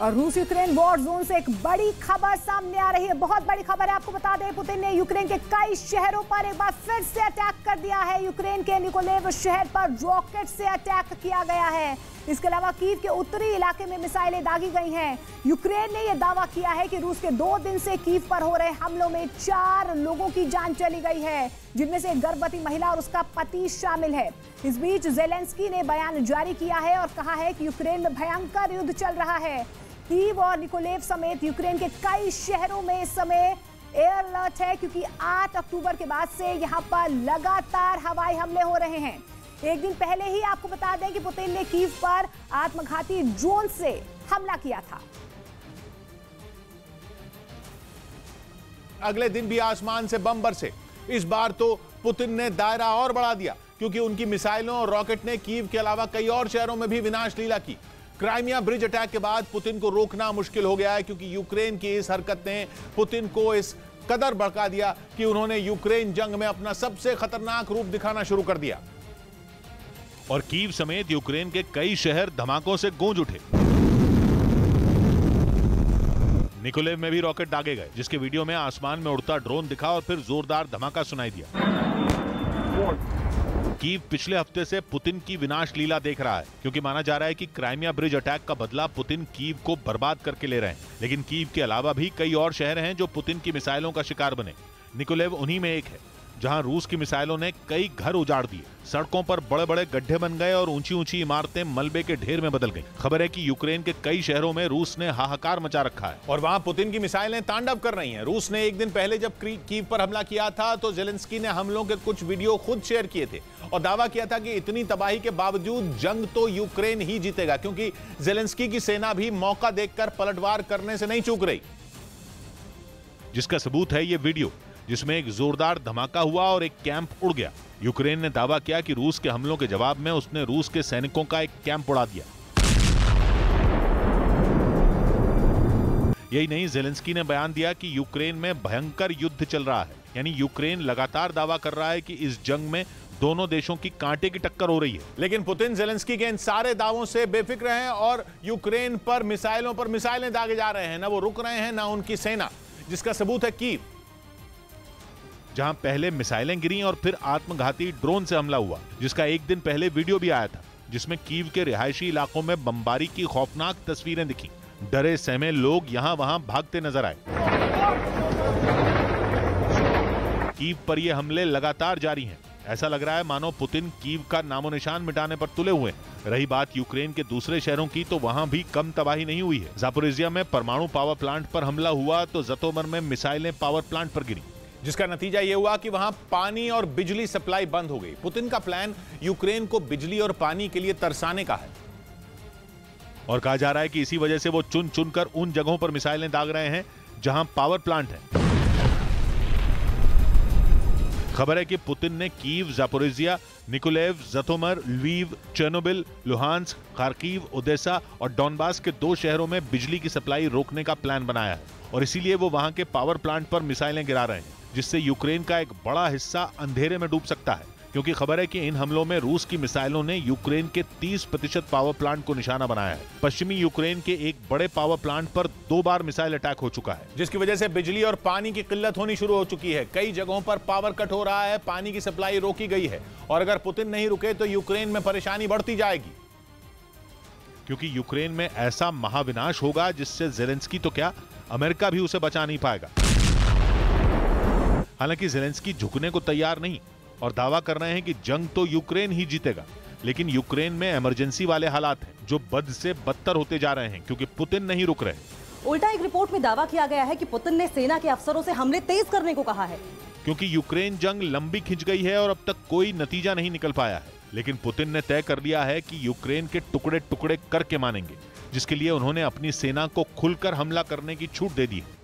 और रूस Ukraine war zone से एक बड़ी खबर सामने आ रही है, बहुत बड़ी खबर है। आपको बता दें, पुतिन ने यूक्रेन के कई शहरों पर एक बार फिर से अटैक कर दिया है। यूक्रेन के निकोलेव शहर पर रॉकेट से अटैक किया गया है। इसके अलावा कीव के उत्तरी इलाके में मिसाइलें दागी गई हैं। यूक्रेन ने यह दावा किया है कि रूस के 2 दिन से कीव पर हो रहे हमलों में 4 लोगों की जान चली गई है, जिनमें से एक गर्भवती महिला और उसका पति शामिल है। इस बीच जेलेंस्की ने बयान जारी किया है और कहा है कि यूक्रेन में भयंकर युद्ध चल रहा है। कीव और निकोलेव समेत यूक्रेन के कई शहरों में इस समय एयर अलर्ट है, क्योंकि 8 अक्टूबर के बाद से यहां पर लगातार हवाई हमले हो रहे हैं। एक दिन पहले ही आपको बता दें कि पुतिन ने कीव पर आत्मघाती ड्रोन से हमला किया था। अगले दिन भी आसमान से बम बरसे। इस बार तो पुतिन ने दायरा और बढ़ा दिया, क्योंकि उनकी मिसाइलों और रॉकेट ने कीव के अलावा कई और शहरों में भी विनाश लीला की। क्राइमिया ब्रिज अटैक के बाद पुतिन को रोकना मुश्किल हो गया है, क्योंकि यूक्रेन की इस हरकत ने पुतिन को इस कदर भड़का दिया कि उन्होंने यूक्रेन जंग में अपना सबसे खतरनाक रूप दिखाना शुरू कर दिया। और कीव समेत यूक्रेन के कई शहर धमाकों से गूंज उठे। निकोलेव में भी रॉकेट दागे गए, जिसके वीडियो में आसमान में उड़ता ड्रोन दिखा और फिर जोरदार धमाका सुनाई दिया। कीव पिछले हफ्ते से पुतिन की विनाश लीला देख रहा है, क्योंकि माना जा रहा है कि क्राइमिया ब्रिज अटैक का बदला पुतिन कीव को बर्बाद करके ले रहे हैं। लेकिन कीव के अलावा भी कई और शहर हैं जो पुतिन की मिसाइलों का शिकार बने। निकोलेव उन्हीं में एक है, जहां रूस की मिसाइलों ने कई घर उजाड़ दिए। सड़कों पर बड़े बड़े गड्ढे बन गए और ऊंची ऊंची इमारतें मलबे के ढेर में बदल गईं। खबर है कि यूक्रेन के कई शहरों में रूस ने हाहाकार मचा रखा है और वहां पुतिन की मिसाइलें तांडव कर रही हैं। रूस ने एक दिन पहले जब कीव पर हमला किया था, तो जेलेंस्की ने हमलों के कुछ वीडियो खुद शेयर किए थे और दावा किया था कि इतनी तबाही के बावजूद जंग तो यूक्रेन ही जीतेगा, क्योंकि जेलेंस्की की सेना भी मौका देखकर पलटवार करने से नहीं चूक रही। जिसका सबूत है ये वीडियो, जिसमें एक जोरदार धमाका हुआ और एक कैंप उड़ गया। यूक्रेन ने दावा किया कि रूस के हमलों के जवाब में उसने रूस के सैनिकों का एक कैंप उड़ा दिया। यही नहीं, जेलेंस्की ने बयान दिया कि यूक्रेन में भयंकर युद्ध चल रहा है। यानी यूक्रेन लगातार दावा कर रहा है कि इस जंग में दोनों देशों की कांटे की टक्कर हो रही है। लेकिन पुतिन जेलेंस्की के इन सारे दावों से बेफिक्र हैं और यूक्रेन पर मिसाइलें दागे जा रहे हैं। ना वो रुक रहे हैं, ना उनकी सेना, जिसका सबूत है कीव, जहां पहले मिसाइलें गिरी और फिर आत्मघाती ड्रोन से हमला हुआ, जिसका एक दिन पहले वीडियो भी आया था, जिसमें कीव के रिहायशी इलाकों में बमबारी की खौफनाक तस्वीरें दिखी। डरे सहमे लोग यहां वहां भागते नजर आए। कीव पर ये हमले लगातार जारी हैं। ऐसा लग रहा है मानो पुतिन कीव का नामो निशान मिटाने पर तुले हुए हैं। रही बात यूक्रेन के दूसरे शहरों की, तो वहां भी कम तबाही नहीं हुई है। जापोरिजिया में परमाणु पावर प्लांट पर हमला हुआ, तो जतोमर में मिसाइलें पावर प्लांट पर गिरी, जिसका नतीजा यह हुआ कि वहां पानी और बिजली सप्लाई बंद हो गई। पुतिन का प्लान यूक्रेन को बिजली और पानी के लिए तरसाने का है और कहा जा रहा है कि इसी वजह से वो चुन चुनकर उन जगहों पर मिसाइलें दाग रहे हैं जहां पावर प्लांट है। खबर है कि पुतिन ने Kyiv, Zaporizhzhia, Mykolaiv, Zhytomyr, Lviv, Chernobyl, Luhansk, Kharkiv, Odesa और डॉनबास के 2 शहरों में बिजली की सप्लाई रोकने का प्लान बनाया है और इसीलिए वो वहां के पावर प्लांट पर मिसाइलें गिरा रहे हैं, जिससे यूक्रेन का एक बड़ा हिस्सा अंधेरे में डूब सकता है। क्योंकि खबर है कि इन हमलों में रूस की मिसाइलों ने यूक्रेन के 30% पावर प्लांट को निशाना बनाया है। पश्चिमी यूक्रेन के एक बड़े पावर प्लांट पर 2 बार मिसाइल अटैक हो चुका है, जिसकी वजह से बिजली और पानी की किल्लत होनी शुरू हो चुकी है। कई जगहों पर पावर कट हो रहा है, पानी की सप्लाई रोकी गई है और अगर पुतिन नहीं रुके तो यूक्रेन में परेशानी बढ़ती जाएगी। क्योंकि यूक्रेन में ऐसा महाविनाश होगा जिससे जेलेंस्की तो क्या, अमेरिका भी उसे बचा नहीं पाएगा। हालांकि जेलेंस्की झुकने को तैयार नहीं और दावा कर रहे हैं कि जंग तो यूक्रेन ही जीतेगा। लेकिन यूक्रेन में इमरजेंसी वाले हालात हैं, जो बद से बदतर होते जा रहे हैं, क्योंकि पुतिन नहीं रुक रहे। उल्टा एक रिपोर्ट में दावा किया गया है कि पुतिन ने सेना के अफसरों से हमले तेज करने को कहा है, क्योंकि यूक्रेन जंग लंबी खिंच गई है और अब तक कोई नतीजा नहीं निकल पाया है। लेकिन पुतिन ने तय कर लिया है कि यूक्रेन के टुकड़े टुकड़े करके मानेंगे, जिसके लिए उन्होंने अपनी सेना को खुलकर हमला करने की छूट दे दी है।